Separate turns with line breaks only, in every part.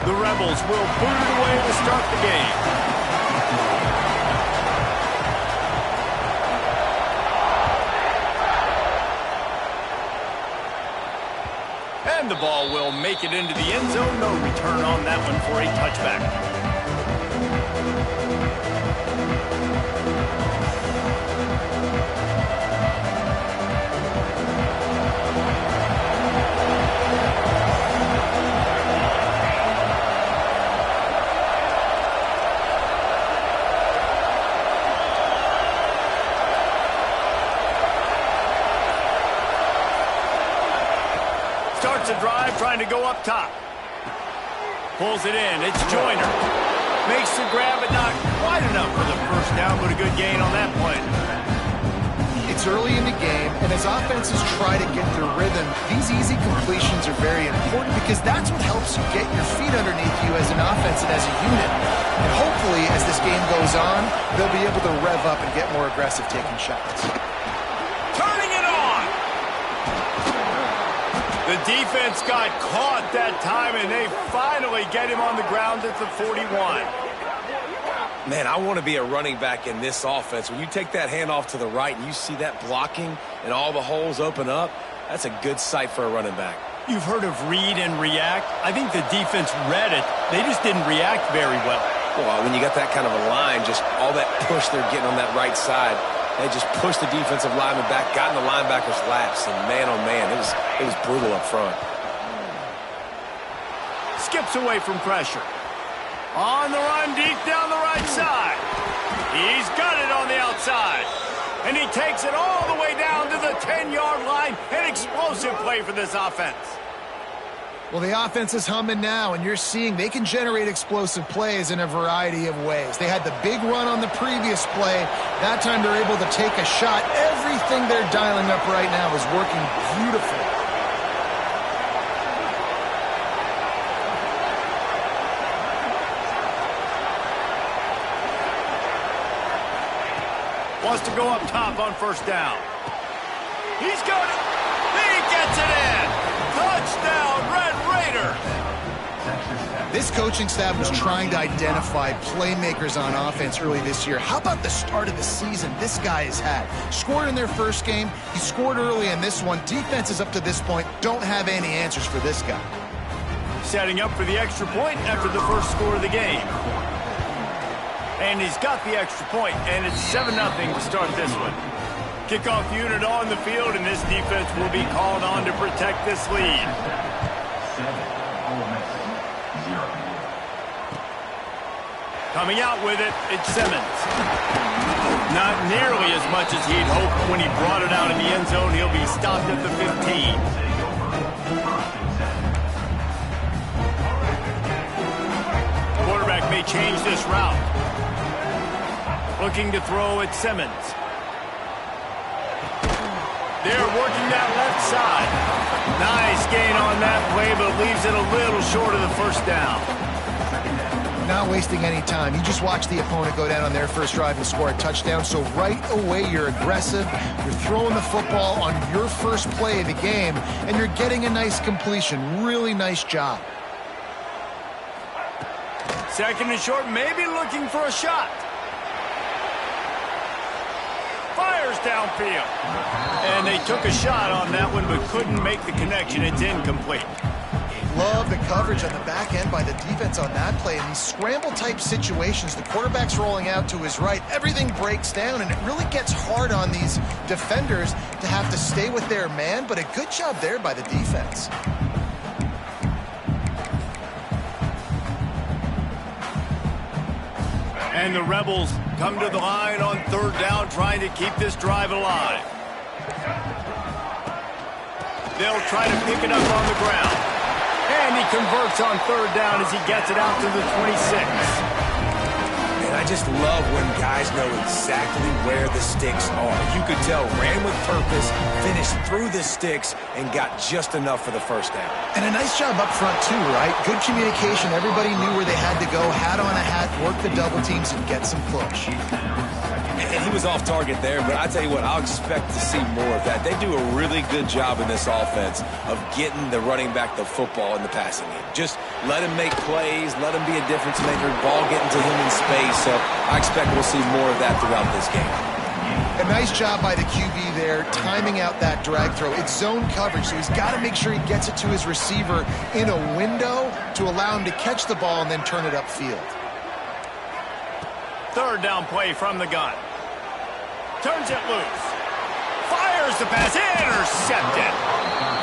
The Rebels will boot it away to start the game. And the ball will make it into the end zone. No return on that one for a touchback. Starts a drive trying to go up top. Pulls it in. It's Joyner. Makes the grab, but not quite enough for the first down, but a good gain on that play.
It's early in the game, and as offenses try to get their rhythm, these easy completions are very important because that's what helps you get your feet underneath you as an offense and as a unit. And hopefully, as this game goes on, they'll be able to rev up and get more aggressive taking shots.
Turning it on! The defense got caught that time, and they finally get him on the ground at the 41.
Man, I want to be a running back in this offense. When you take that handoff to the right and you see that blocking and all the holes open up, that's a good sight for a running back.
You've heard of read and react. I think the defense read it. They just didn't react very well.
Well, when you got that kind of a line, just all that push they're getting on that right side, they just pushed the defensive lineman back, got in the linebacker's laps, and man, oh man, it was brutal up front.
Skips away from pressure. On the run, deep down the right side. He's got it on the outside. And he takes it all the way down to the 10-yard line. An explosive play for this offense.
Well, the offense is humming now, and you're seeing they can generate explosive plays in a variety of ways. They had the big run on the previous play. That time they're able to take a shot. Everything they're dialing up right now is working beautifully.
Wants to go up top on first down. He's got it. He gets it in. Touchdown, Red Raiders.
This coaching staff was trying to identify playmakers on offense early this year. How about the start of the season this guy has had? Scored in their first game. He scored early in this one. Defenses up to this point don't have any answers for this guy.
Setting up for the extra point after the first score of the game. And he's got the extra point, and it's 7-0 to start this one. Kickoff unit on the field, and this defense will be called on to protect this lead. Coming out with it, it's Simmons. Not nearly as much as he'd hoped when he brought it out in the end zone. He'll be stopped at the 15. Quarterback may change this route. Looking to throw at Simmons. They're working that left side. Nice gain on that play, but leaves it a little short of the first down.
Not wasting any time. You just watch the opponent go down on their first drive and score a touchdown. So right away, you're aggressive. You're throwing the football on your first play of the game, and you're getting a nice completion. Really nice job.
Second and short, maybe looking for a shot. Fires downfield. And they took a shot on that one, but couldn't make the connection. It's incomplete.
Love the coverage on the back end by the defense on that play. In these scramble-type situations, the quarterback's rolling out to his right. Everything breaks down, and it really gets hard on these defenders to have to stay with their man, but a good job there by the defense.
And the Rebels come to the line on third down, trying to keep this drive alive. They'll try to pick it up on the ground. And he converts on third down as he gets it out to the 26.
And I just love when guys know exactly where the sticks are. You could tell ran with purpose, finished through the sticks, and got just enough for the first down.
And a nice job up front too, right? Good communication. Everybody knew where they had to go, hat on a hat, work the double teams, and get some push.
And he was off target there, but I tell you what, I'll expect to see more of that. They do a really good job in this offense of getting the running back the football in the passing game. Just let him make plays, let him be a difference maker, ball getting to him in space. So I expect we'll see more of that throughout this game.
A nice job by the QB there, timing out that drag throw. It's zone coverage, so he's got to make sure he gets it to his receiver in a window to allow him to catch the ball and then turn it upfield.
Third down play from the gun. Turns it loose. Fires the pass. Intercepted.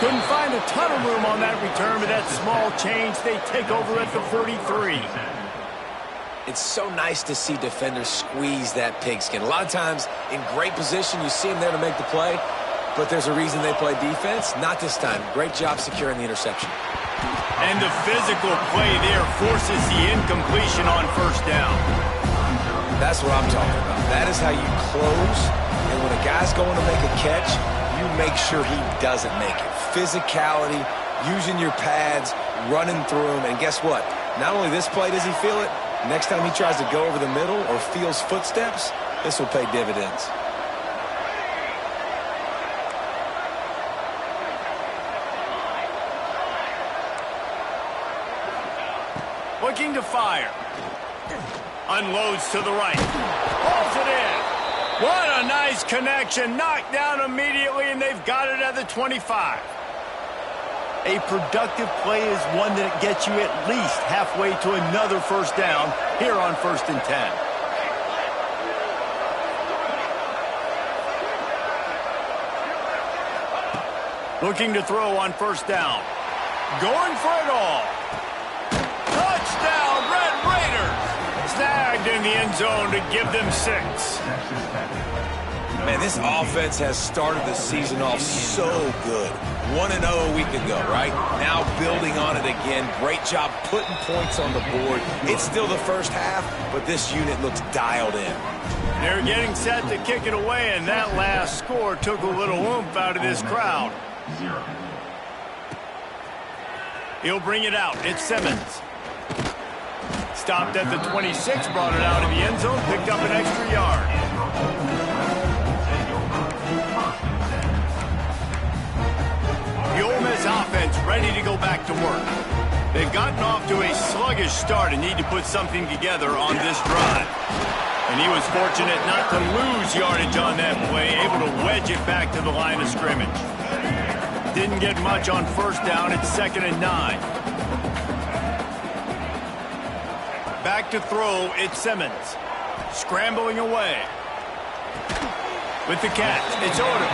Couldn't find a ton of room on that return, but that small change, they take over at the 43.
It's so nice to see defenders squeeze that pigskin. A lot of times in great position, you see them there to make the play, but there's a reason they play defense. Not this time. Great job securing the interception.
And the physical play there forces the incompletion on first down.
That's what I'm talking about. That is how you close, and when a guy's going to make a catch, you make sure he doesn't make it. Physicality, using your pads, running through them, and guess what? Not only this play does he feel it, next time he tries to go over the middle or feels footsteps, this will pay dividends.
Looking to fire. Unloads to the right. Pulls it in. What a nice connection. Knocked down immediately, and they've got it at the 25. A productive play is one that gets you at least halfway to another first down here on 1st and 10. Looking to throw on first down. Going for it all. Touchdown, Red Raiders! Snagged in the end zone to give them 6.
Man, this offense has started the season off so good. 1-0 a week ago, right? Now building on it again. Great job putting points on the board. It's still the first half, but this unit looks dialed in.
They're getting set to kick it away, and that last score took a little oomph out of this crowd. He'll bring it out. It's Simmons. Stopped at the 26, brought it out of the end zone, picked up an extra yard. The Ole Miss offense ready to go back to work. They've gotten off to a sluggish start and need to put something together on this drive. And he was fortunate not to lose yardage on that play, able to wedge it back to the line of scrimmage. Didn't get much on first down. It's 2nd and 9. Back to throw, it's Simmons. Scrambling away. With the catch, it's Odom.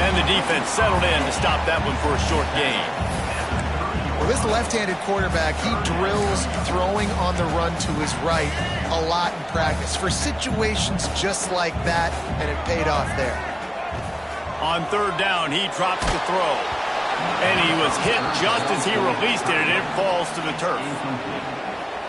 And the defense settled in to stop that one for a short gain.
Well, this left-handed quarterback, he drills throwing on the run to his right a lot in practice for situations just like that, and it paid off there.
On third down, he drops the throw. And he was hit just as he released it, and it falls to the turf.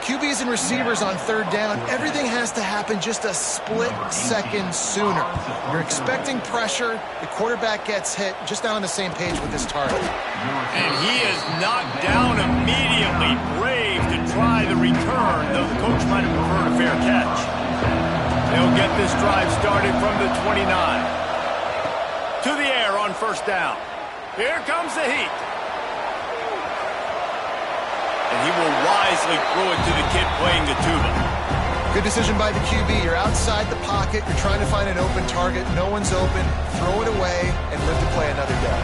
QBs and receivers on third down, everything has to happen just a split second sooner. You're expecting pressure, the quarterback gets hit, just not on the same page with his target.
And he is knocked down immediately, brave to try the return, though the coach might have preferred a fair catch. They'll get this drive started from the 29. To the air on first down. Here comes the heat. And he will wisely throw it to the kid playing the tuba.
Good decision by the QB. You're outside the pocket. You're trying to find an open target. No one's open. Throw it away and live to play another day.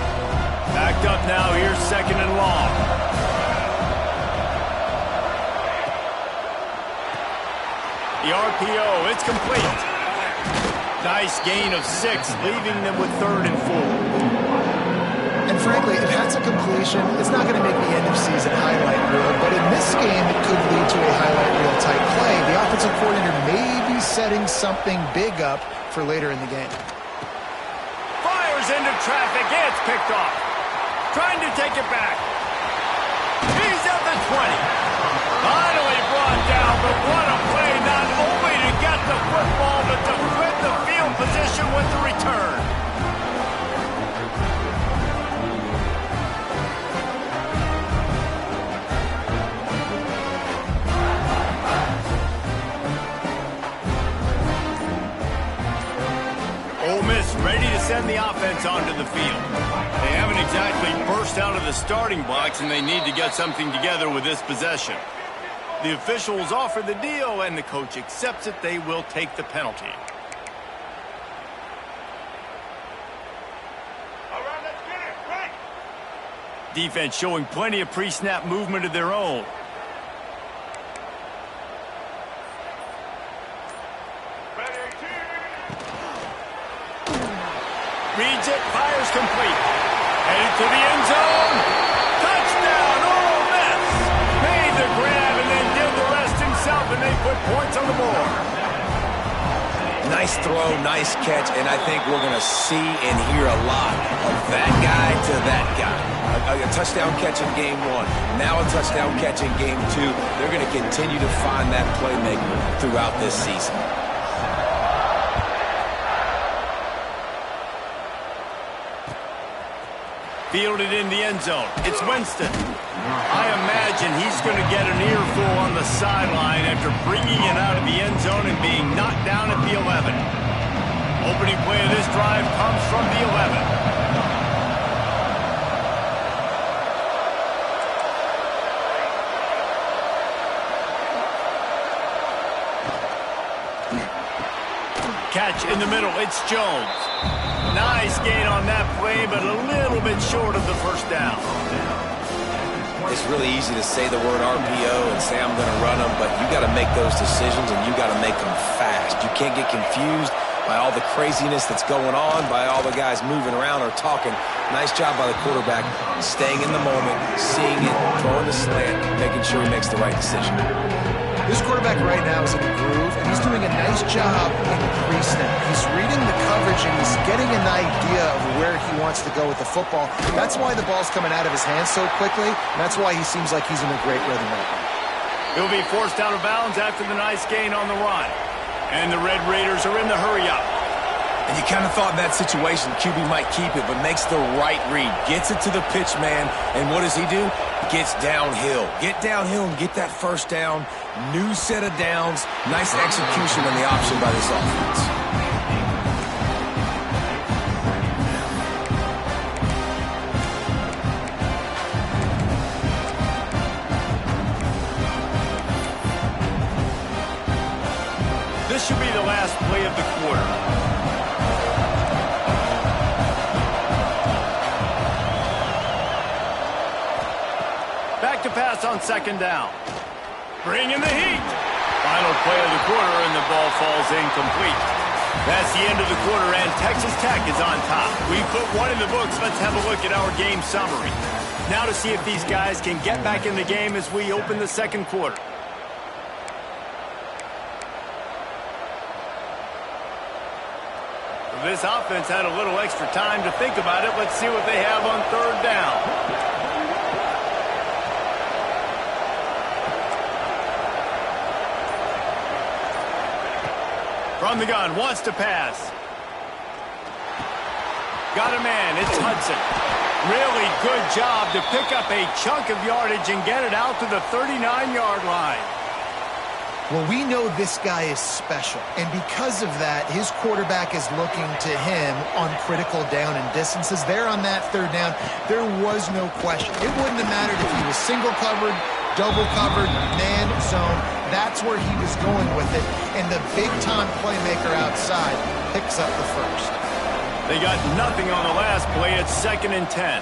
Backed up now. Here's 2nd and long. The RPO, it's complete. Nice gain of 6, leaving them with 3rd and 4.
And frankly, if that's a completion, it's not going to make the end-of-season highlight reel, but in this game, it could lead to a highlight reel type play. The offensive coordinator may be setting something big up for later in the game.
Fires into traffic. It's picked off. Trying to take it back. He's at the 20. Finally brought down, but what a play, not only to get the football, but to flip the field position with the return. send the offense onto the field. They haven't exactly burst out of the starting blocks, and they need to get something together with this possession. The officials offer the deal, and the coach accepts it. They will take the penalty.
All right, let's get it. Right.
Defense showing plenty of pre-snap movement of their own. Reads it, fires complete. Headed to the end zone. Touchdown, Ole Miss. Made the grab and then did the rest himself, and they put points on the board.
Nice throw, nice catch, and I think we're going to see and hear a lot of that guy to that guy. A touchdown catch in game one, now a touchdown catch in game two. They're going to continue to find that playmaker throughout this season.
Fielded in the end zone. It's Winston. I imagine he's going to get an earful on the sideline after bringing it out of the end zone and being knocked down at the 11. Opening play of this drive comes from the 11. Catch in the middle. It's Jones. Nice gain on that play, but a little bit short of the first down.
It's really easy to say the word RPO and say I'm going to run them, but you got to make those decisions and you got to make them fast. You can't get confused by all the craziness that's going on, by all the guys moving around or talking. Nice job by the quarterback, staying in the moment, seeing it, throwing the slant, making sure he makes the right decision.
This quarterback right now is in a groove, and he's doing a nice job in pre-snap. He's reading the coverage, and he's getting an idea of where he wants to go with the football. That's why the ball's coming out of his hands so quickly, and that's why he seems like he's in a great rhythm right now.
He'll be forced out of bounds after the nice gain on the run. And the Red Raiders are in the hurry-up.
And you kind of thought in that situation QB might keep it, but makes the right read. Gets it to the pitch man, and what does he do? Gets downhill. Get downhill and get that first down. New set of downs. Nice execution on the option by this offense.
This should be the last play of the quarter. Back to pass on second down. Bring in the heat. Final play of the quarter, and the ball falls incomplete. That's the end of the quarter, and Texas Tech is on top. We put one in the books. Let's have a look at our game summary. Now to see if these guys can get back in the game as we open the second quarter. This offense had a little extra time to think about it. Let's see what they have on third down. From the gun, wants to pass. Got a man, it's Hudson. Really good job to pick up a chunk of yardage and get it out to the 39-yard line.
Well, we know this guy is special, and because of that, his quarterback is looking to him on critical down and distances. There on that third down, there was no question. It wouldn't have mattered if he was single covered, double covered, man zone. That's where he was going with it, and the big-time playmaker outside picks up the first.
They got nothing on the last play. It's 2nd and 10.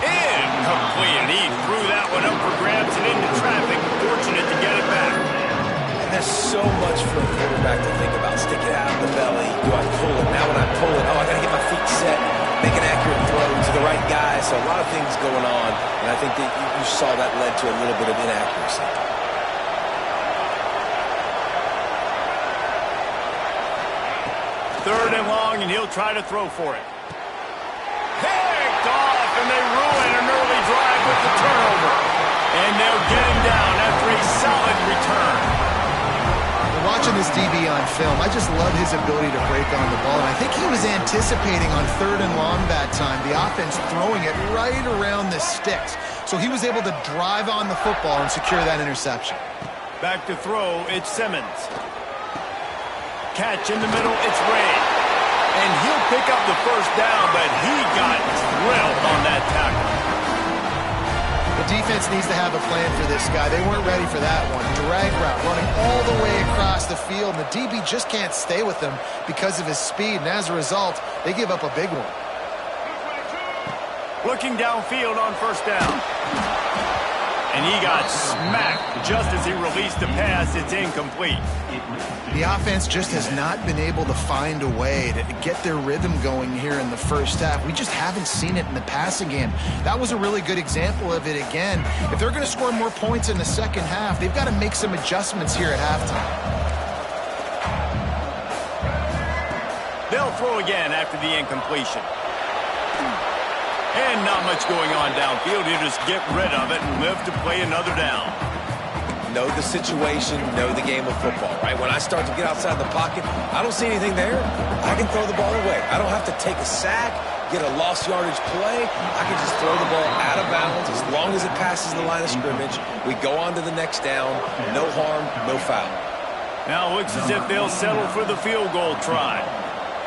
Incomplete, and he threw that one up for grabs and into traffic. Fortunate to get it back.
And there's so much for a quarterback to think about. Stick it out of the belly. Do I pull it? Now when I pull it, oh, I got to get my feet set. Make an accurate throw to the right guy. So a lot of things going on, and I think that you saw that led to a little bit of inaccuracy.
Third and long, and he'll try to throw for it. Picked off, and they ruin an early drive with the turnover. And they'll get him down after a solid return.
Watching this DB on film, I just love his ability to break on the ball. And I think he was anticipating on third and long that time, the offense throwing it right around the sticks. So he was able to drive on the football and secure that interception.
Back to throw, it's Simmons. Catch in the middle, it's Ray. And he'll pick up the first down, but he got drilled on that tackle.
The defense needs to have a plan for this guy. They weren't ready for that one. Drag route running all the way across the field, and the DB just can't stay with him because of his speed, and as a result, they give up a big one.
Looking downfield on first down. And he got smacked just as he released the pass. It's incomplete.
The offense just has not been able to find a way to get their rhythm going here in the first half. We just haven't seen it in the passing game. That was a really good example of it again. If they're going to score more points in the second half, they've got to make some adjustments here at halftime.
They'll throw again after the incompletion. And not much going on downfield. You just get rid of it and live to play another down.
Know the situation, know the game of football, right? When I start to get outside the pocket, I don't see anything there. I can throw the ball away. I don't have to take a sack, get a lost yardage play. I can just throw the ball out of bounds as long as it passes the line of scrimmage. We go on to the next down. No harm, no foul.
Now it looks as if they'll settle for the field goal try.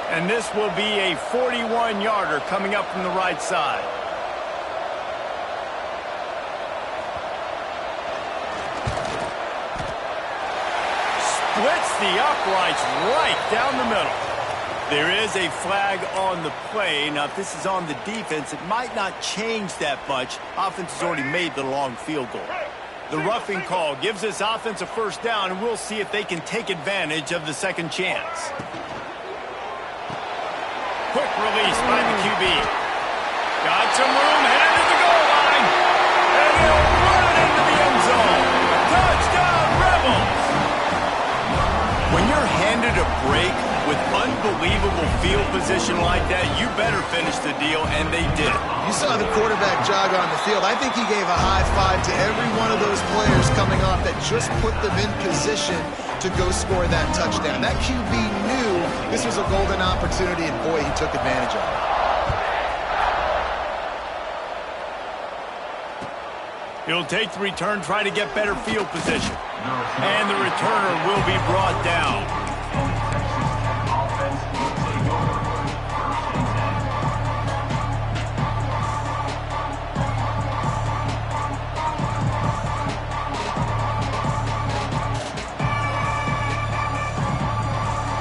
And this will be a 41-yarder coming up from the right side. Splits the uprights right down the middle. There is a flag on the play. Now, if this is on the defense, it might not change that much. Offense has already made the long field goal. The roughing call gives this offense a first down, and we'll see if they can take advantage of the second chance. Quick release by the QB. Got some room, headed to the goal line. And he'll run it into the end zone. Touchdown, Rebels! When you're handed a break with unbelievable field position like that, you better finish the deal, and they did.
You saw the quarterback jog on the field. I think he gave a high five to every one of those players coming off that just put them in position to go score that touchdown. That QB knew this was a golden opportunity, and boy, he took advantage of it.
He'll take the return, try to get better field position. And the returner will be brought down.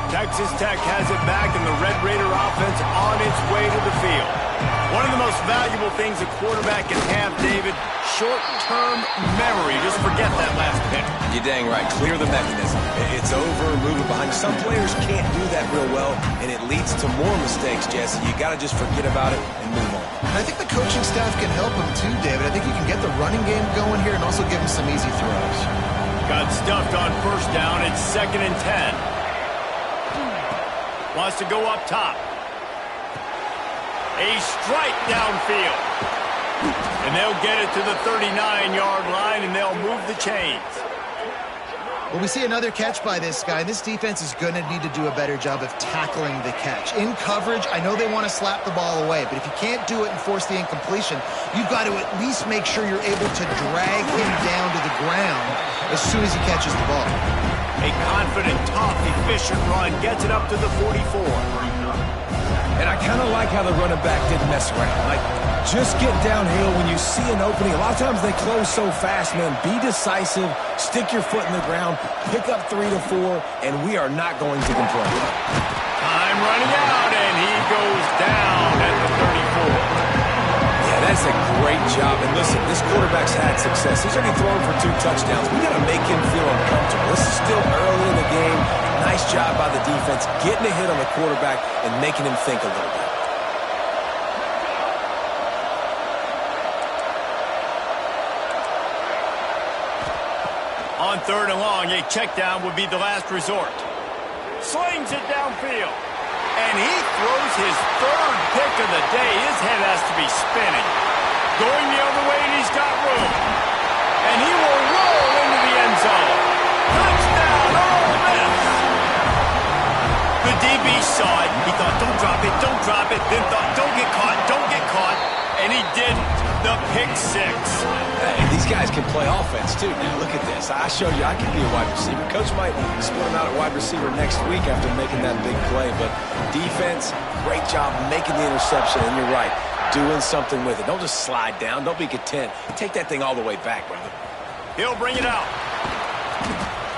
Texas Tech has it back, and the Red Raider offense on its way to the field. One of the most valuable things a quarterback can have, David, short-term memory. Just forget that last pick.
You're dang right. Clear the mechanism. It's over, move it behind you. Some players can't do that real well, and it leads to more mistakes, Jesse. You got to just forget about it and move on.
And I think the coaching staff can help him too, David. I think you can get the running game going here and also give him some easy throws.
Got stuffed on first down. It's 2nd and 10. Wants to go up top. A strike downfield. And they'll get it to the 39-yard line, and they'll move the chains.
Well, we see another catch by this guy. This defense is going to need to do a better job of tackling the catch. In coverage, I know they want to slap the ball away, but if you can't do it and force the incompletion, you've got to at least make sure you're able to drag him down to the ground as soon as he catches the ball.
A confident, tough, efficient run gets it up to the 44.
And I kind of like how the running back didn't mess around. Like, just get downhill when you see an opening. A lot of times they close so fast, man. Be decisive, stick your foot in the ground, pick up 3 to 4, and we are not going to complain.
Time running out, and he goes down at the 34.
Yeah, that's a great job. And listen, this quarterback's had success. He's already thrown for 2 touchdowns. We got to make him feel uncomfortable. This is still early in the game. Nice job by the defense, getting a hit on the quarterback and making him think a little bit.
On 3rd and long, a check down would be the last resort. Slings it downfield. And he throws his 3rd pick of the day. His head has to be spinning. Going the other way, and he's got room. And he will roll into the end zone. Touchdown, Ole Miss! The DB saw it. He thought, don't drop it, don't drop it. Then thought, don't get caught, don't get caught. And he didn't. The pick 6.
And these guys can play offense, too. Now, look at this. I showed you I can be a wide receiver. Coach might split him out at wide receiver next week after making that big play. But defense, great job making the interception. And you're right, doing something with it. Don't just slide down. Don't be content. Take that thing all the way back, brother.
He'll bring it out.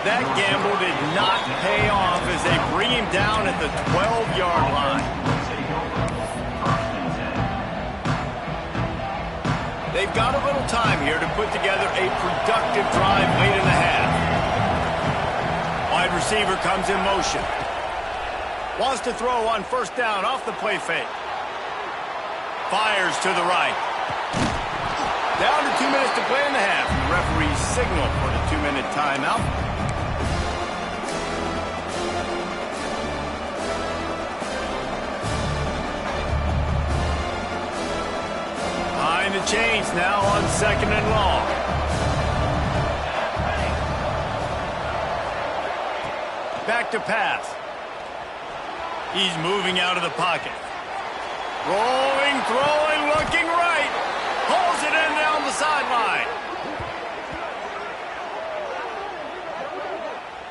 That gamble did not pay off as they bring him down at the 12-yard line. They've got a little time here to put together a productive drive late in the half. Wide receiver comes in motion. Wants to throw on first down off the play fake. Fires to the right. Down to 2 minutes to play in the half. The referee's signal for the 2-minute timeout. Behind the chains now on 2nd and long. Back to pass. He's moving out of the pocket. Rolling, throwing, looking right. Pulls it in down the sideline.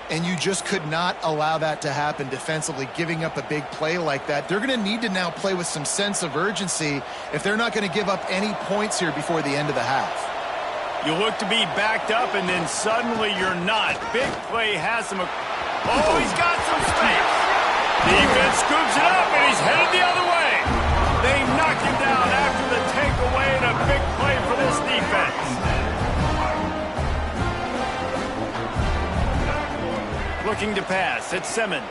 And you just could not allow that to happen defensively, giving up a big play like that. They're going to need to now play with some sense of urgency if they're not going to give up any points here before the end of the half.
You look to be backed up, and then suddenly you're not. Big play has him. Oh, he's got some space. Defense scoops it up, and he's headed the other way. They knock him down after the takeaway, and a big play for this defense. Looking to pass. It's Simmons.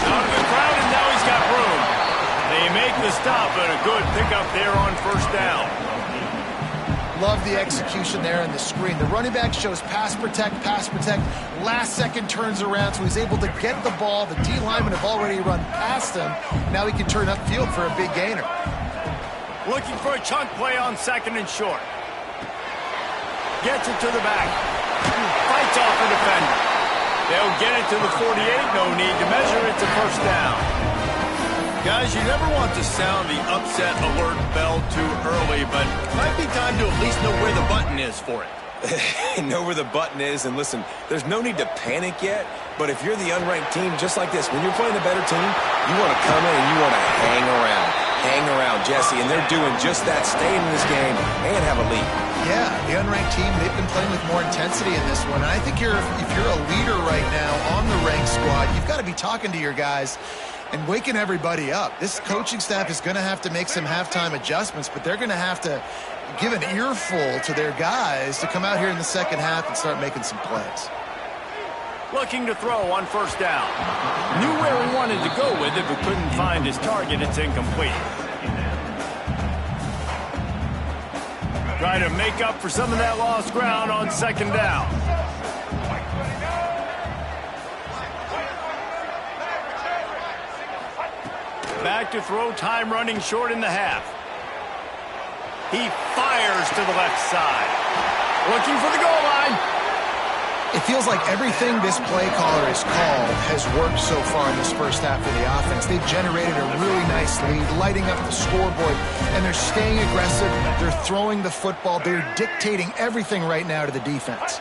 Out of the crowd, and now he's got room. They make the stop, and a good pickup there on first down.
Love the execution there in the screen. The running back shows pass protect, last second turns around, so he's able to get the ball. The D linemen have already run past him. Now he can turn upfield for a big gainer.
Looking for a chunk play on 2nd and short. Gets it to the back. Fights off the defender. They'll get it to the 48. No need to measure it to first down. Guys, you never want to sound the upset alert bell too early, but it might be time to at least know where the button is for it.
Know where the button is, and listen, there's no need to panic yet, but if you're the unranked team, just like this, when you're playing a better team, you want to come in and you want to hang around. Hang around, Jesse, and they're doing just that, staying in this game and have a lead.
Yeah, the unranked team, they've been playing with more intensity in this one, and I think if you're a leader right now on the ranked squad, you've got to be talking to your guys and waking everybody up. This coaching staff is going to have to make some halftime adjustments, but they're going to have to give an earful to their guys to come out here in the second half and start making some plays.
Looking to throw on first down. Knew where he wanted to go with it, but couldn't find his target. It's incomplete. Try to make up for some of that lost ground on 2nd down. Back to throw, time running short in the half. He fires to the left side. Looking for the goal line.
It feels like everything this play caller has called has worked so far in this first half of the offense. They've generated a really nice lead, lighting up the scoreboard, and they're staying aggressive. They're throwing the football. They're dictating everything right now to the defense.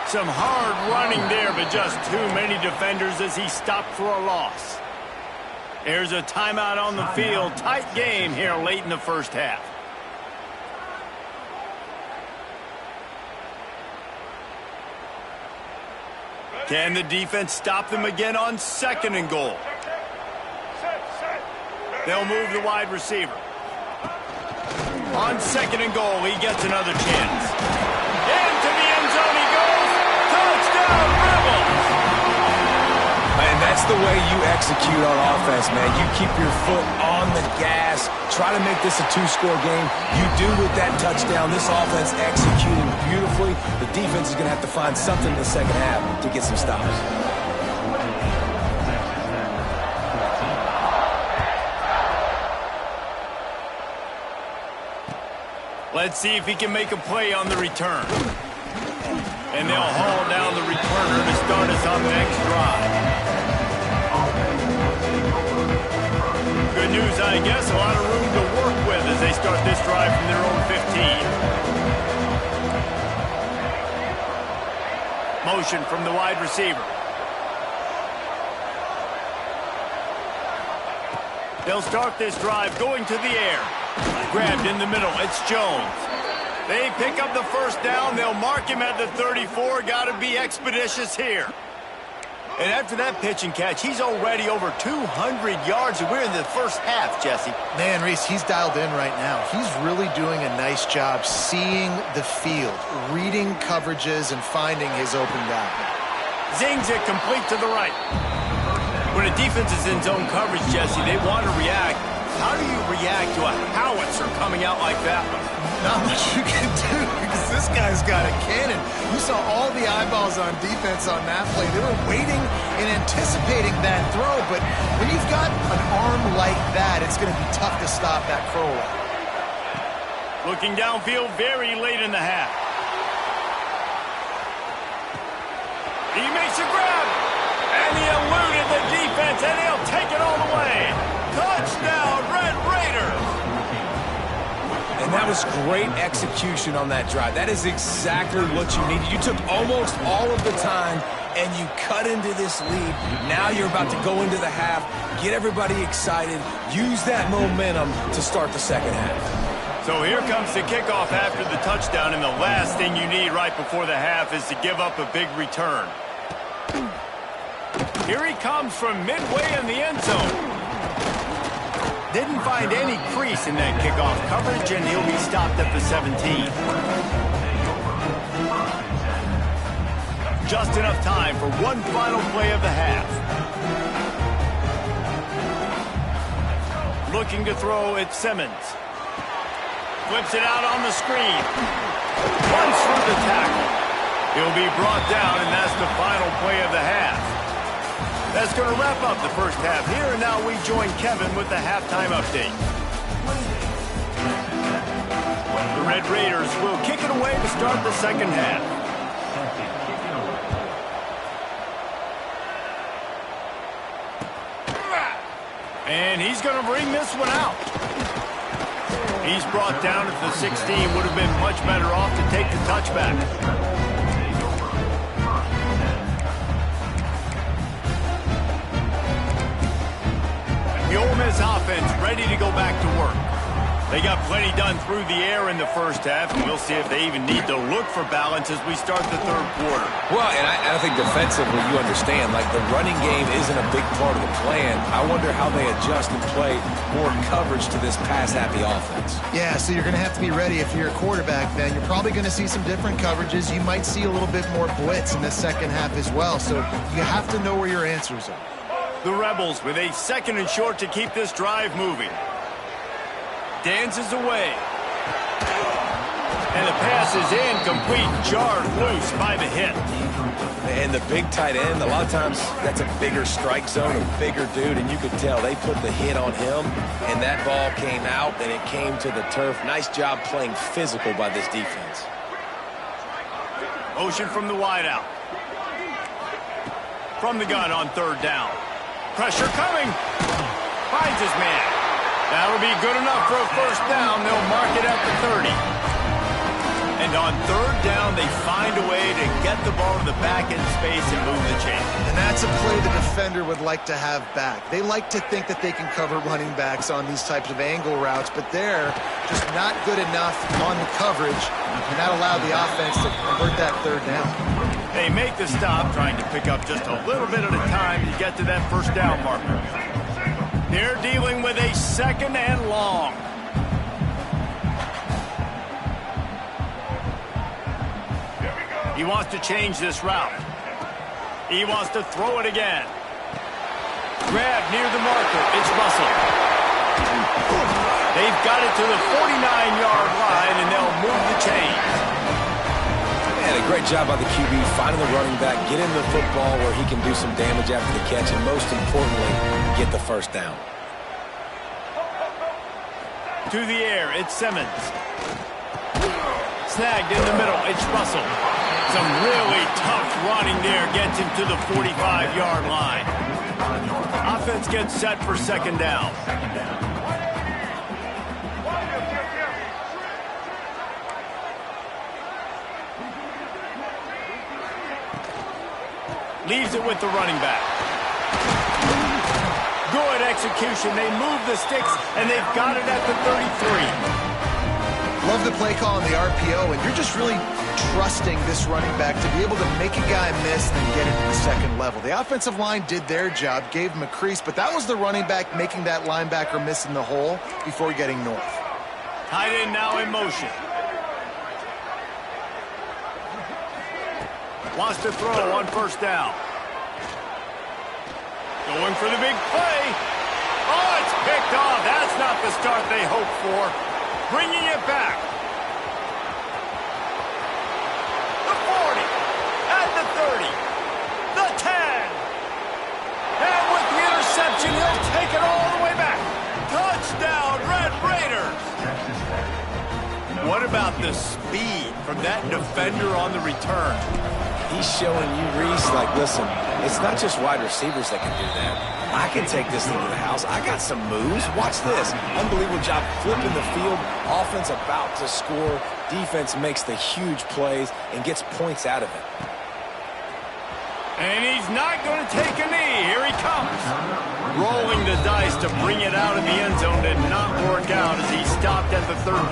Some hard running there, but just too many defenders as he stopped for a loss. There's a timeout on the field. Tight game here late in the first half. Can the defense stop them again on 2nd and goal? They'll move the wide receiver. On 2nd and goal, he gets another chance. Into the end zone he goes. Touchdown, Rebels!
Man, that's the way you execute on offense, man. You keep your foot on the gas. Try to make this a 2-score game. You do with that touchdown. This offense executing beautifully. The defense is going to have to find something in the second half to get some stops.
Let's see if he can make a play on the return. And they'll haul down the returner to start us on the next drive. Good news, I guess. A lot of room to work with as they start this drive from their own 15. Motion from the wide receiver. They'll start this drive going to the air. Grabbed in the middle. It's Jones. They pick up the first down. They'll mark him at the 34. Got to be expeditious here. And after that pitch and catch, he's already over 200 yards, and we're in the first half, Jesse.
Man, Reese, he's dialed in right now. He's really doing a nice job seeing the field, reading coverages, and finding his open guy.
Zings it complete to the right. When a defense is in zone coverage, Jesse, they want to react. How do you react to a howitzer coming out like that?
Not much you can do because this guy's got a cannon. You saw all the eyeballs on defense on that play. They were waiting and anticipating that throw, but when you've got an arm like that, it's going to be tough to stop that throwaway.
Looking downfield very late in the half. He makes a grab, and he eluded the defense, and he'll take it all the way. Touchdown, Red Raiders!
And that was great execution on that drive. That is exactly what you needed. You took almost all of the time, and you cut into this lead. Now you're about to go into the half, get everybody excited, use that momentum to start the second half.
So here comes the kickoff after the touchdown, and the last thing you need right before the half is to give up a big return. Here he comes from midway in the end zone. Didn't find any crease in that kickoff coverage, and he'll be stopped at the 17. Just enough time for one final play of the half. Looking to throw, it's Simmons. Flips it out on the screen. Runs through the tackle. He'll be brought down, and that's the final play of the half. That's going to wrap up the first half here, and now we join Kevin with the halftime update. The Red Raiders will kick it away to start the second half. And he's going to bring this one out. He's brought down at the 16. Would have been much better off to take the touchback. The Ole Miss offense ready to go back to work. They got plenty done through the air in the first half, and we'll see if they even need to look for balance as we start the third quarter.
Well, and I think defensively, you understand, like the running game isn't a big part of the plan. I wonder how they adjust and play more coverage to this pass-happy offense.
Yeah, so you're going to have to be ready if you're a quarterback then. You're probably going to see some different coverages. You might see a little bit more blitz in the second half as well, so you have to know where your answers are.
The Rebels with a second and short to keep this drive moving. Dances away. And the pass is incomplete, jarred loose by the hit.
And the big tight end, a lot of times that's a bigger strike zone, a bigger dude, and you could tell they put the hit on him, and that ball came out, and it came to the turf. Nice job playing physical by this defense.
Motion from the wideout. From the gun on third down. Pressure coming. Finds his man. That'll be good enough for a first down. They'll mark it at the 30. And on third down, they find a way to get the ball to the back end space and move the chain.
And that's a play the defender would like to have back. They like to think that they can cover running backs on these types of angle routes, but they're just not good enough on the coverage, and that allowed the offense to convert that third down.
They make the stop, trying to pick up just a little bit at a time to get to that first down marker. They're dealing with a second and long. He wants to change this route. He wants to throw it again. Grab near the marker. It's Russell. They've got it to the 49-yard line, and they'll move the chains.
Man, a great job by the QB finding the running back, get him the football where he can do some damage after the catch, and most importantly, get the first down.
To the air, it's Simmons. Snagged in the middle, it's Russell. Some really tough running there gets him to the 45-yard line. Offense gets set for second down. Leaves it with the running back. Good execution. They move the sticks, and they've got it at the 33.
Love the play call on the RPO, and you're just really trusting this running back to be able to make a guy miss and get into the second level. The offensive line did their job, gave him a crease, but that was the running back making that linebacker miss in the hole before getting north.
Tight end now in motion. Wants to throw on first down. Going for the big play. Oh, it's picked off. That's not the start they hoped for. Bringing it back. The 40. At the 30. The 10. And with the interception, he'll take it all the way back. Touchdown, Red Raiders. What about the speed from that defender on the return?
He's showing you, Reese, like, listen, it's not just wide receivers that can do that. I can take this thing to the house. I got some moves. Watch this. Unbelievable job flipping the field. Offense about to score. Defense makes the huge plays and gets points out of it.
And he's not going to take a knee. Here he comes. Rolling the dice to bring it out of the end zone did not work out as he stopped at the 13.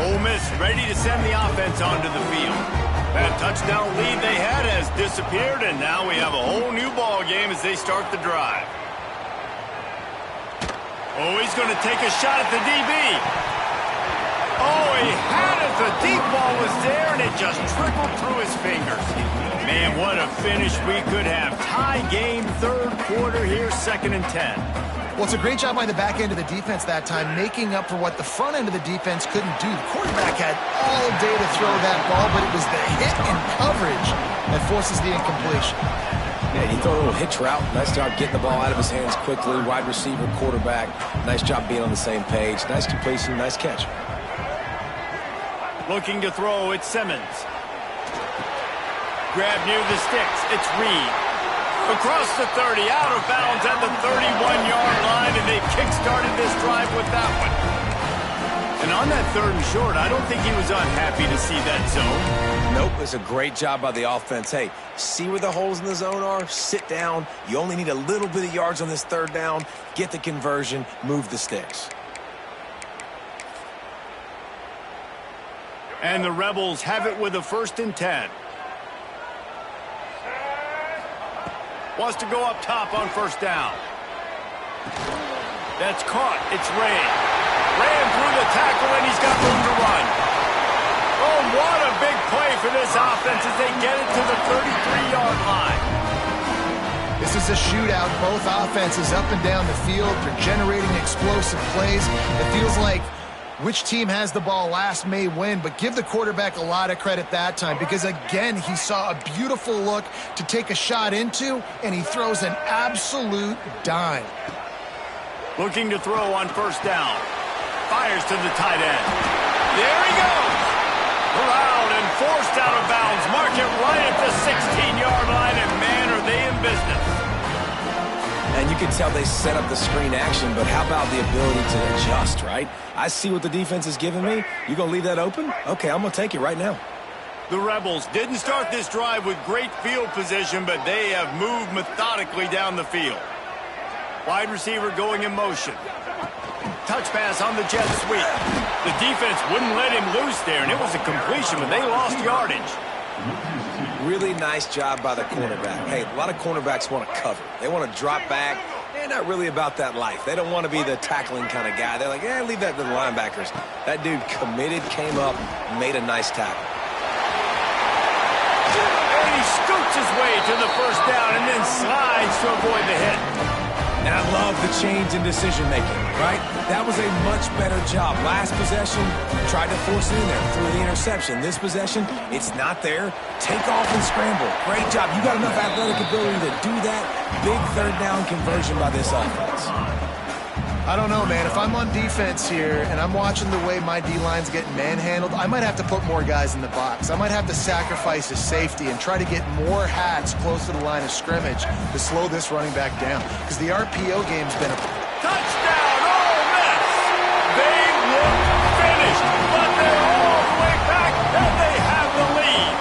Ole Miss ready to send the offense onto the field. That touchdown lead they had has disappeared, and now we have a whole new ball game as they start the drive. Oh, he's going to take a shot at the DB. Oh, he had it. The deep ball was there, and it just trickled through his fingers. Man, what a finish we could have. Tie game, third quarter here, 2nd and 10.
Well, it's a great job by the back end of the defense that time, making up for what the front end of the defense couldn't do. The quarterback had all day to throw that ball, but it was the hit and coverage that forces the incompletion.
Yeah, he threw a little hitch route. Nice job getting the ball out of his hands quickly. Wide receiver, quarterback. Nice job being on the same page. Nice completion, nice catch.
Looking to throw, it's Simmons. Grab near the sticks, it's Reed. Across the 30, out of bounds at the 31-yard line, and they've kick-started this drive with that one. And on that 3rd and short, I don't think he was unhappy to see that zone.
Nope, it's a great job by the offense. Hey, see where the holes in the zone are? Sit down. You only need a little bit of yards on this 3rd down. Get the conversion, move the sticks.
And the Rebels have it with a 1st and 10. Wants to go up top on first down. That's caught. It's Ray. Ran through the tackle, and he's got room to run. Oh, what a big play for this offense as they get it to the 33-yard line.
This is a shootout. Both offenses up and down the field. They're generating explosive plays. It feels like which team has the ball last may win, but give the quarterback a lot of credit that time because, again, he saw a beautiful look to take a shot into, and he throws an absolute dime.
Looking to throw on first down. Fires to the tight end. There he goes. Corralled and forced out of bounds. Mark it right at the 16-yard line, and man, are they in business.
And you can tell they set up the screen action, but how about the ability to adjust, right? I see what the defense is giving me. You going to leave that open? Okay, I'm going to take it right now.
The Rebels didn't start this drive with great field position, but they have moved methodically down the field. Wide receiver going in motion. Touch pass on the jet sweep. The defense wouldn't let him loose there, and it was a completion, but they lost yardage.
Really nice job by the cornerback. Hey, a lot of cornerbacks want to cover. They want to drop back. They're not really about that life. They don't want to be the tackling kind of guy. They're like, leave that to the linebackers. That dude committed, came up, made a nice tackle.
And he scoots his way to the first down and then slides to avoid the hit.
And I love the change in decision-making, right? That was a much better job. Last possession, tried to force it in there, threw the interception. This possession, it's not there. Take off and scramble. Great job. You got enough athletic ability to do that. Big 3rd down conversion by this offense.
I don't know, man. If I'm on defense here and I'm watching the way my D-line's getting manhandled, I might have to put more guys in the box. I might have to sacrifice a safety and try to get more hats close to the line of scrimmage to slow this running back down. Because the RPO game's been a...
Touchdown, Ole Miss! They look finished, but they're all the way back, and they have the lead.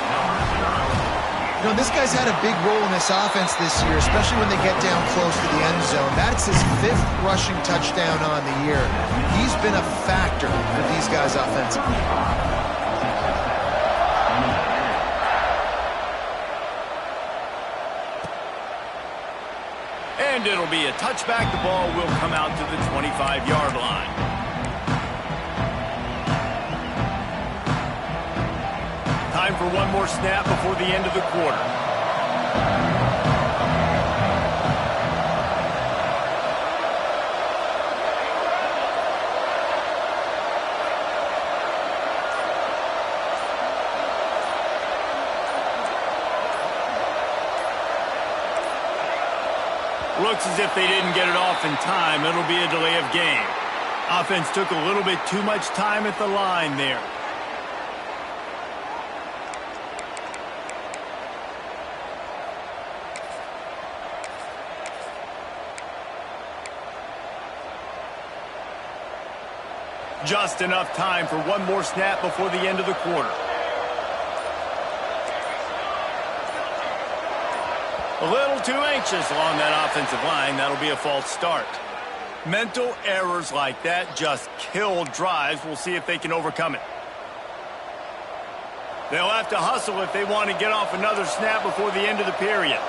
You know, this guy's had had a big role in this offense this year, especially when they get down close to the end zone. That's his 5th rushing touchdown on the year. He's been a factor for these guys offensively.
And it'll be a touchback. The ball will come out to the 25-yard line. Time for one more snap before the end of the quarter. Looks as if they didn't get it off in time. It'll be a delay of game. Offense took a little bit too much time at the line there. Just enough time for one more snap before the end of the quarter. A little too anxious along that offensive line. That'll be a false start. Mental errors like that just kill drives. We'll see if they can overcome it. They'll have to hustle if they want to get off another snap before the end of the period.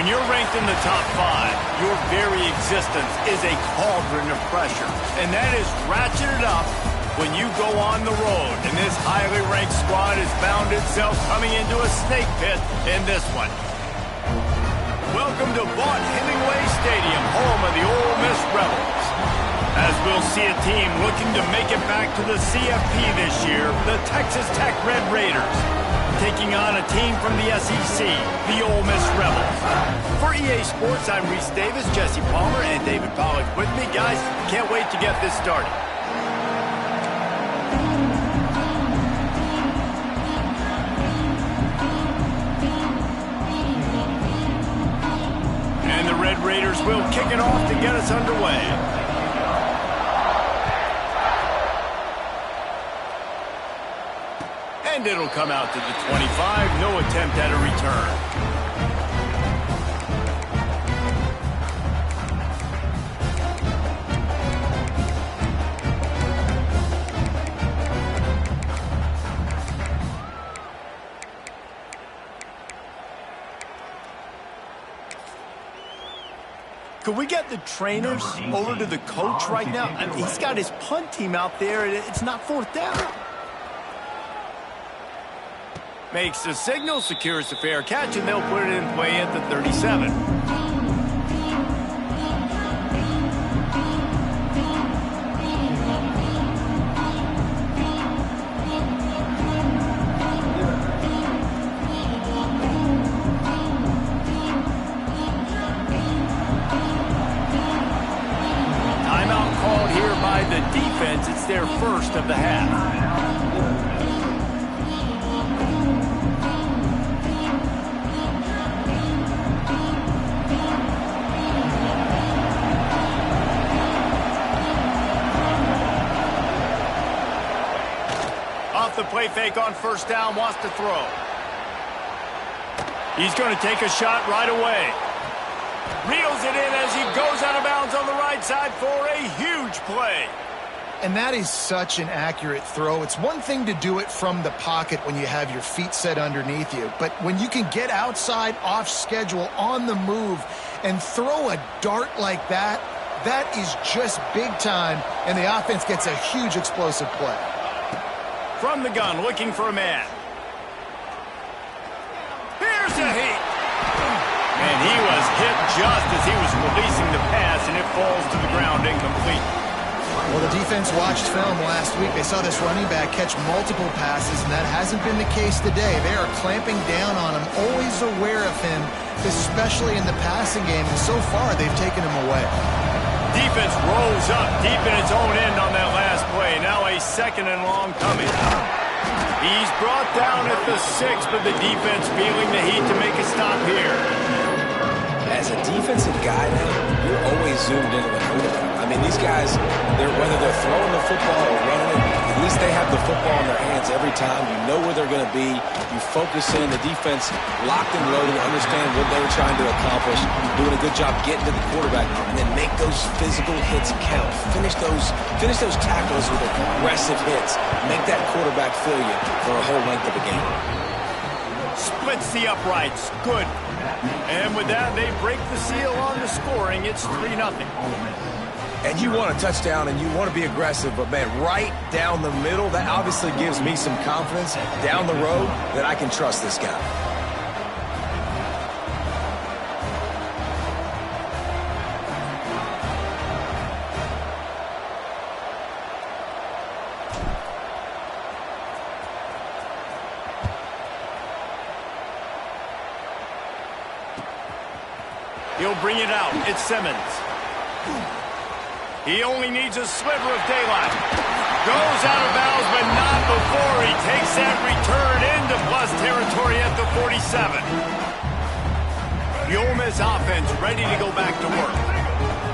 When you're ranked in the top 5, your very existence is a cauldron of pressure. And that is ratcheted up when you go on the road. And this highly ranked squad has found itself coming into a snake pit in this one. Welcome to Vaught Hemingway Stadium, home of the Ole Miss Rebels. As we'll see a team looking to make it back to the CFP this year, the Texas Tech Red Raiders, taking on a team from the SEC, the Ole Miss Rebels. For EA Sports, I'm Reese Davis, Jesse Palmer, and David Pollack with me. Guys, can't wait to get this started. And the Red Raiders will kick it off to get us underway. And it'll come out to the 25. No attempt at a return. Could we get the trainers over to the coach right now? I mean, he's got his punt team out there, and it's not fourth down. Makes the signal, secures the fair catch, and they'll put it in play at the 37. Timeout called here by the defense. It's their first of the half. The play fake on first down, wants to throw. He's going to take a shot right away. Reels it in as he goes out of bounds on the right side for a huge play.
And that is such an accurate throw. It's one thing to do it from the pocket when you have your feet set underneath you, but when you can get outside, off schedule, on the move, and throw a dart like that, that is just big time, and the offense gets a huge explosive play.
From the gun, looking for a man. Here's a heat. And he was hit just as he was releasing the pass, and it falls to the ground incomplete.
Well, the defense watched film last week. They saw this running back catch multiple passes, and that hasn't been the case today. They are clamping down on him, always aware of him, especially in the passing game, and so far they've taken him away.
Defense rolls up deep in its own end on that last play. Now a second and long coming. He's brought down at the 6, but the defense feeling the heat to make a stop here.
As a defensive guy now, you're always zoomed into the quarterback. I mean, these guys, whether they're throwing the football or running it, at least they have the football in their hands every time. You know where they're going to be. You focus in. The defense locked and loaded, understand what they were trying to accomplish, doing a good job getting to the quarterback, and then make those physical hits count. Finish those tackles with aggressive hits. Make that quarterback feel you for a whole length of a game.
Splits the uprights. Good. And with that, they break the seal on the scoring. It's 3-0.
And you want a touchdown and you want to be aggressive, but man, right down the middle, that obviously gives me some confidence down the road that I can trust this guy.
He'll bring it out. It's Simmons. He only needs a sliver of daylight. Goes out of bounds, but not before he takes that return into plus territory at the 47. The Ole Miss offense ready to go back to work.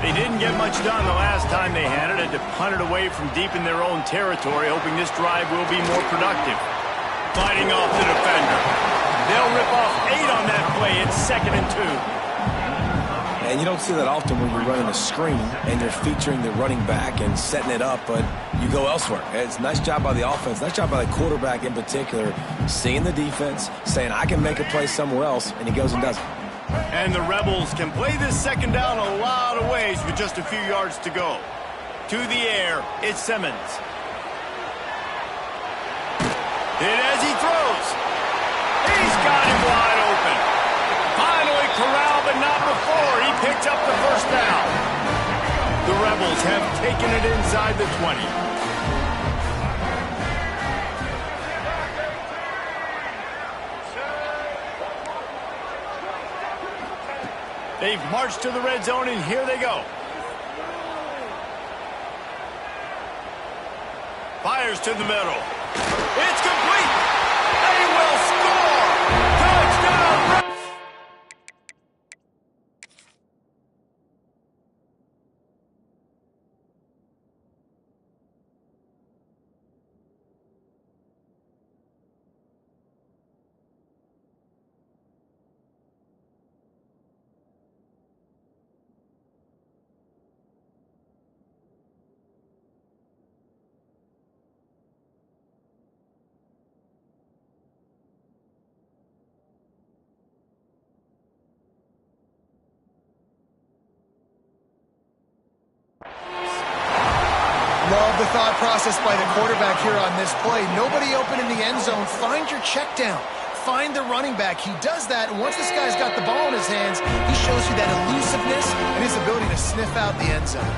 They didn't get much done the last time they had it. Had to punt it away from deep in their own territory, hoping this drive will be more productive. Fighting off the defender. They'll rip off 8 on that play. It's 2nd and 2.
And you don't see that often when you're running a screen and you're featuring the running back and setting it up, but you go elsewhere. It's a nice job by the offense, nice job by the quarterback in particular, seeing the defense, saying, I can make a play somewhere else, and he goes and does it.
And the Rebels can play this second down a lot of ways with just a few yards to go. To the air, it's Simmons. Hit as he throws. He's got him wide open. Finally corralled, but not before. He picked up the first down. The Rebels have taken it inside the 20. They've marched to the red zone, and here they go. Fires to the middle. It's complete. They will score. Touchdown.
Love the thought process by the quarterback here on this play. Nobody open in the end zone. Find your check down. Find the running back. He does that, and once this guy's got the ball in his hands, he shows you that elusiveness and his ability to sniff out the end zone.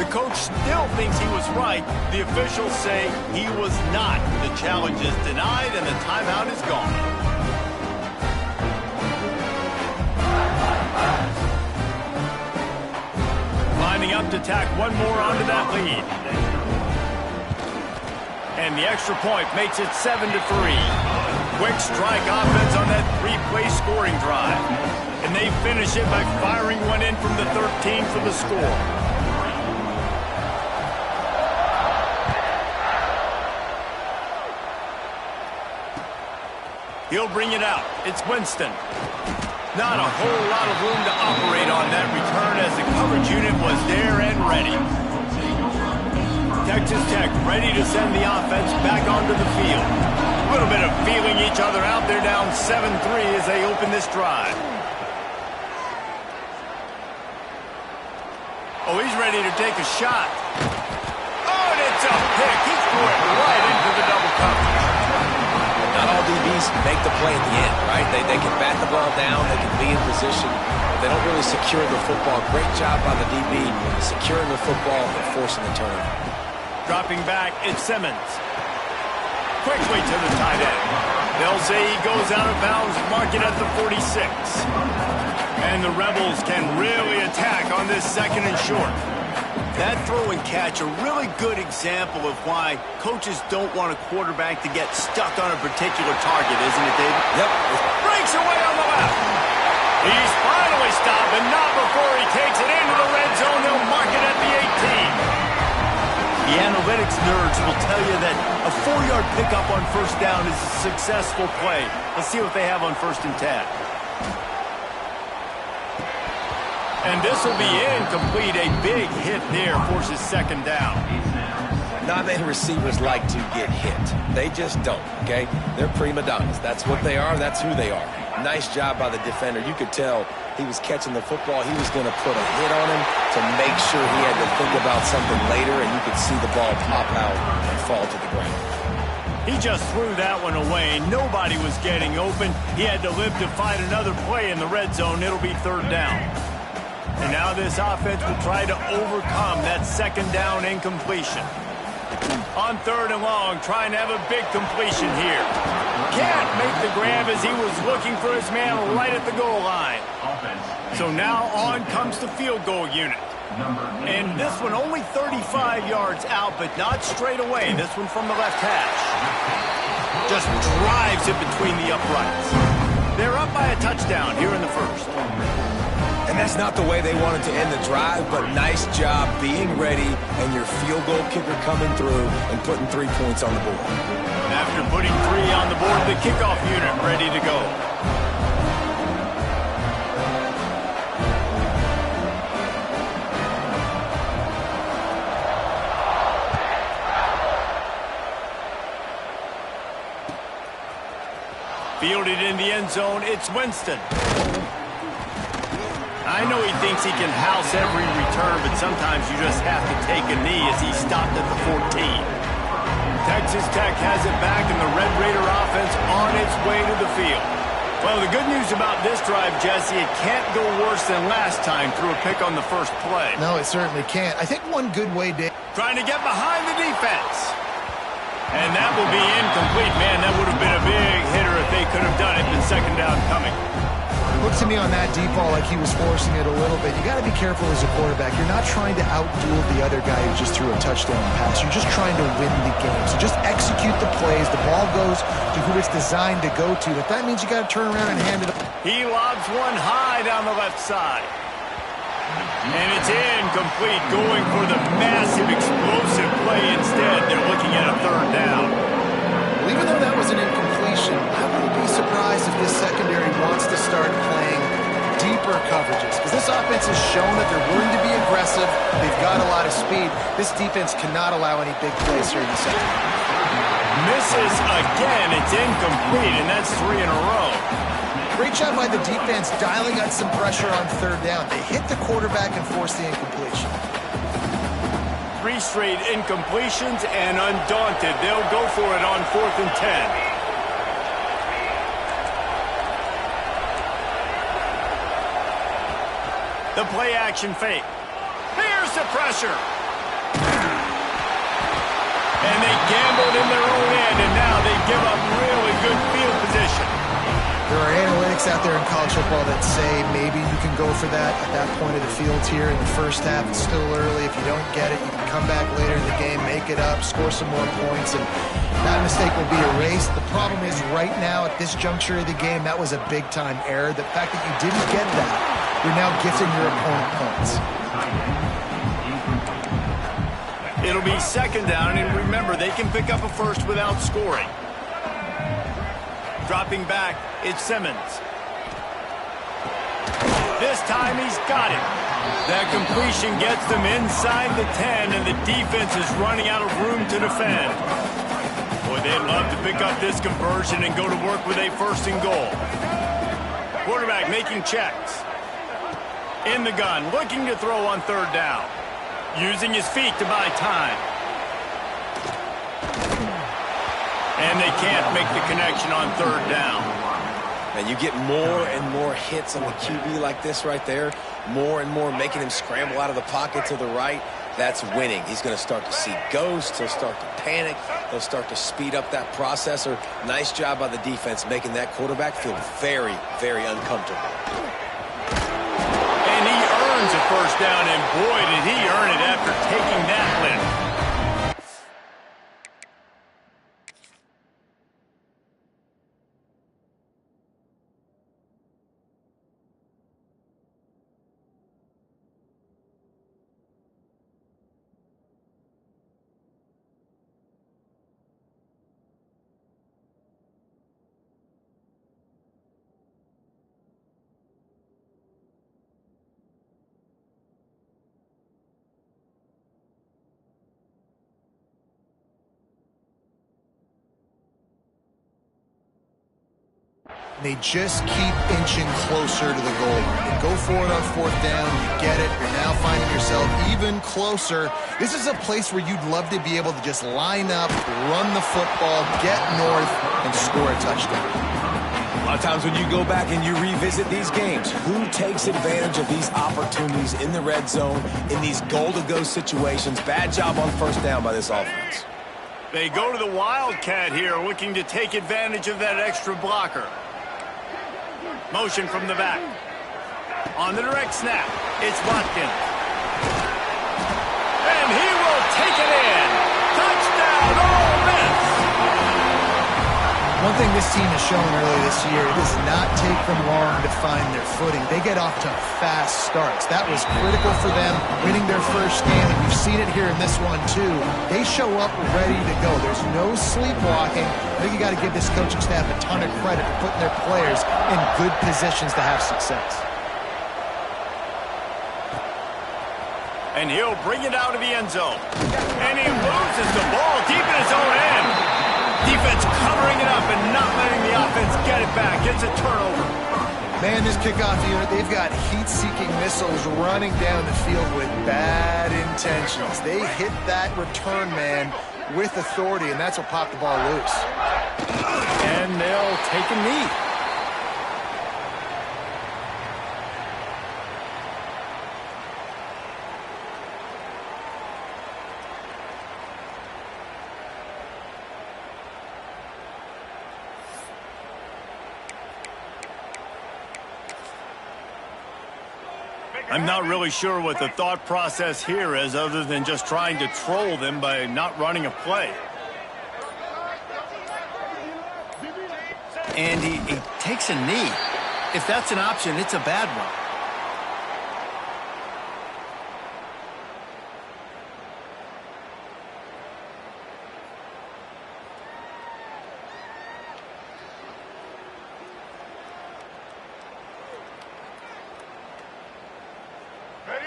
The coach still thinks he was right. The officials say he was not. The challenge is denied, and the timeout is gone. Lining up to tack one more onto that lead. And the extra point makes it 7-3. Quick strike offense on that three-play scoring drive. And they finish it by firing one in from the 13 for the score. He'll bring it out. It's Winston. Not a whole lot of room to operate on that return as the coverage unit was there and ready. Texas Tech ready to send the offense back onto the field. A little bit of feeling each other out there, down 7-3 as they open this drive. Oh, he's ready to take a shot. Oh, and it's a pick. He threw it right into the double coverage.
Not all DBs make the play at the end, right? They can bat the ball down, they can be in position. They don't really secure the football. Great job by the DB securing the football and forcing the turnover.
Dropping back, it's Simmons. Quickly to the tight end. They'll say he goes out of bounds, mark it at the 46. And the Rebels can really attack on this second and short. That throw and catch, a really good example of why coaches don't want a quarterback to get stuck on a particular target, isn't it, David?
Yep.
Breaks away on the left. He's finally stopped, and not before he takes it into the red zone. They'll mark it at the 18. The analytics nerds will tell you that a 4-yard pickup on first down is a successful play. Let's see what they have on 1st and 10. And this will be incomplete. A big hit there forces 2nd down.
Not many receivers like to get hit. They just don't, okay? They're prima donnas. That's what they are. That's who they are. Nice job by the defender. You could tell he was catching the football. He was going to put a hit on him to make sure he had to think about something later, and you could see the ball pop out and fall to the ground.
He just threw that one away. Nobody was getting open. He had to live to fight another play in the red zone. It'll be 3rd down. And now this offense will try to overcome that 2nd down incompletion. On 3rd and long, trying to have a big completion here. Can't make the grab as he was looking for his man right at the goal line. So now on comes the field goal unit. And this one only 35 yards out, but not straight away. This one from the left hash. Just drives it between the uprights. They're up by a touchdown here in the 1st.
And that's not the way they wanted to end the drive, but nice job being ready and your field goal kicker coming through and putting 3 points on the board.
After putting 3 on the board, the kickoff unit ready to go. Fielded in the end zone, it's Winston. I know he thinks he can house every return, but sometimes you just have to take a knee as he stopped at the 14. Texas Tech has it back, and the Red Raider offense on its way to the field. Well, the good news about this drive, Jesse, it can't go worse than last time through a pick on the first play.
No, it certainly can't. I think one good way, Dave.
Trying to get behind the defense. And that will be incomplete. Man, that would have been a big hitter if they could have done it, but second down coming.
Looked to me on that deep ball like he was forcing it a little bit. You got to be careful as a quarterback. You're not trying to outduel the other guy who just threw a touchdown pass. You're just trying to win the game. So just execute the plays. The ball goes to who it's designed to go to. If that means you got to turn around and hand it up.
He lobs one high down the left side. And it's incomplete, going for the massive explosive play instead. They're looking at a third down.
Well, even though that was an incompletion, I wouldn't be surprised if this secondary wants to start playing deeper coverages, because this offense has shown that they're willing to be aggressive. They've got a lot of speed. This defense cannot allow any big plays here in the second.
Misses again. It's incomplete, and that's 3 in a row.
Great job by the defense dialing out some pressure on third down. They hit the quarterback and forced the incompletion.
3 straight incompletions, and undaunted, they'll go for it on 4th and 10. The play action fake. Here's the pressure. And they gambled in their own end, and now they give up really good field position.
There are analytics out there in college football that say maybe you can go for that at that point of the field here in the first half. It's still early. If you don't get it, you can come back later in the game, make it up, score some more points, and that mistake will be erased. The problem is right now at this juncture of the game, that was a big-time error. The fact that you didn't get that, you're now gifting your opponent points.
It'll be second down, and remember, they can pick up a first without scoring. Dropping back, it's Simmons. This time he's got it. That completion gets them inside the 10, and the defense is running out of room to defend. Boy, they'd love to pick up this conversion and go to work with a first and goal. Quarterback making checks. In the gun, looking to throw on third down. Using his feet to buy time. And they can't make the connection on third down.
And you get more and more hits on the QB like this right there. More and more making him scramble out of the pocket to the right. That's winning. He's going to start to see ghosts. He'll start to panic. He'll start to speed up that processor. Nice job by the defense making that quarterback feel very, very uncomfortable.
And he earns a first down, and boy, did he earn it after taking that lift.
They just keep inching closer to the goal line. They go for it on fourth down. You get it. You're now finding yourself even closer. This is a place where you'd love to be able to just line up, run the football, get north, and score a touchdown.
A lot of times when you go back and you revisit these games, who takes advantage of these opportunities in the red zone, in these goal-to-go situations? Bad job on first down by this offense.
They go to the Wildcat here, looking to take advantage of that extra blocker. Motion from the back. On the direct snap, it's Watkins. And he will take it in. Touchdown, Ole Miss.
One thing this team has shown early this year, it does not take them long to find their footing. They get off to fast starts. That was critical for them, winning their first game, and we've seen it here in this one too. They show up ready to go. There's no sleepwalking. I think you got to give this coaching staff a ton of credit for putting their players in good positions to have success.
And he'll bring it out of the end zone. And he loses the ball deep in his own end. Defense covering it up and not letting the offense get it back. It's a turnover.
Man, this kickoff unit, they've got heat-seeking missiles running down the field with bad intentions. They hit that return man with authority, and that's what popped the ball loose.
And they'll take a knee. I'm not really sure what the thought process here is other than just trying to troll them by not running a play. And he takes a knee. If that's an option, it's a bad one.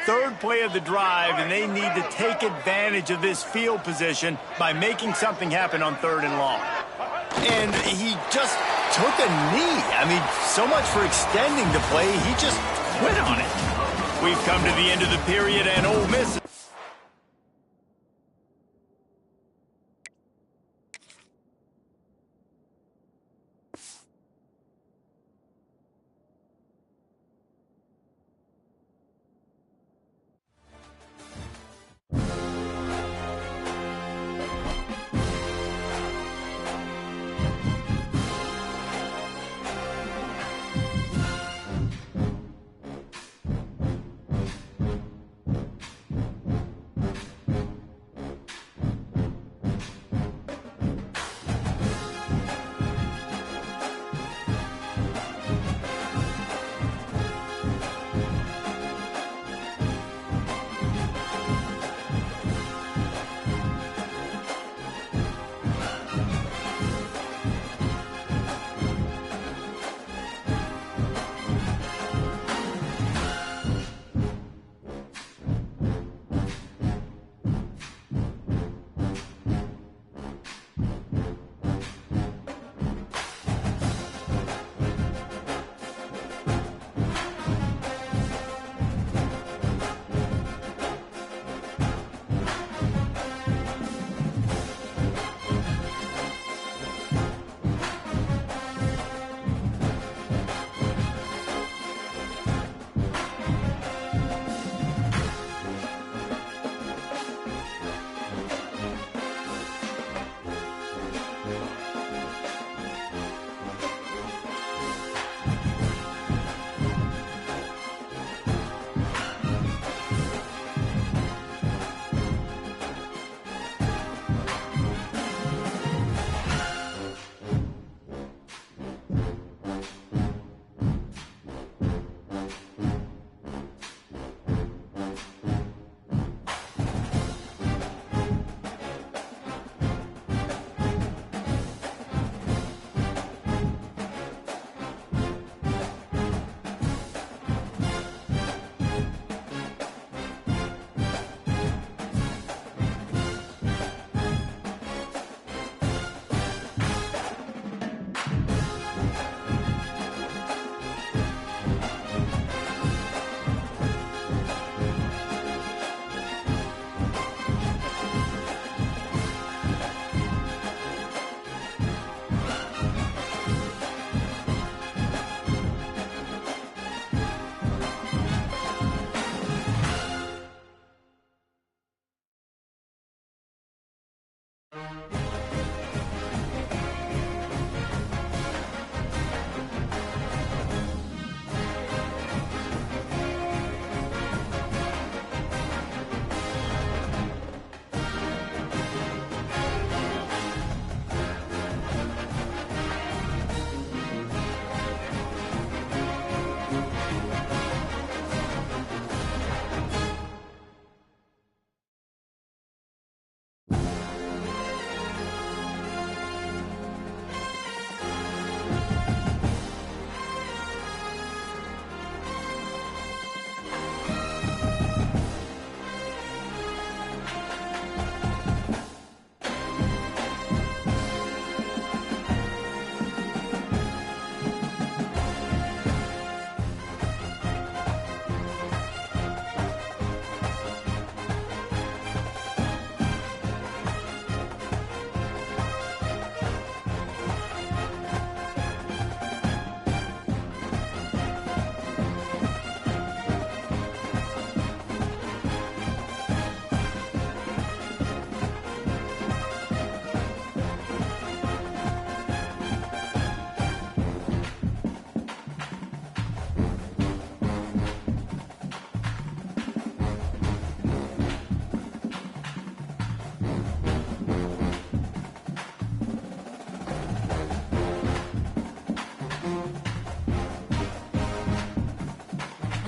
Third play of the drive, and they need to take advantage of this field position by making something happen on 3rd and long. And he just took a knee. I mean, so much for extending the play. He just quit on it. We've come to the end of the period, and Ole Miss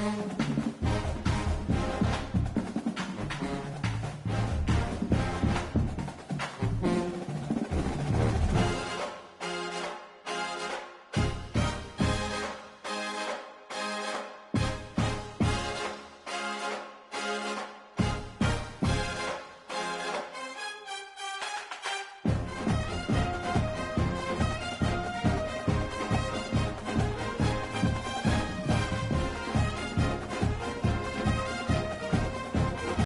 Bye.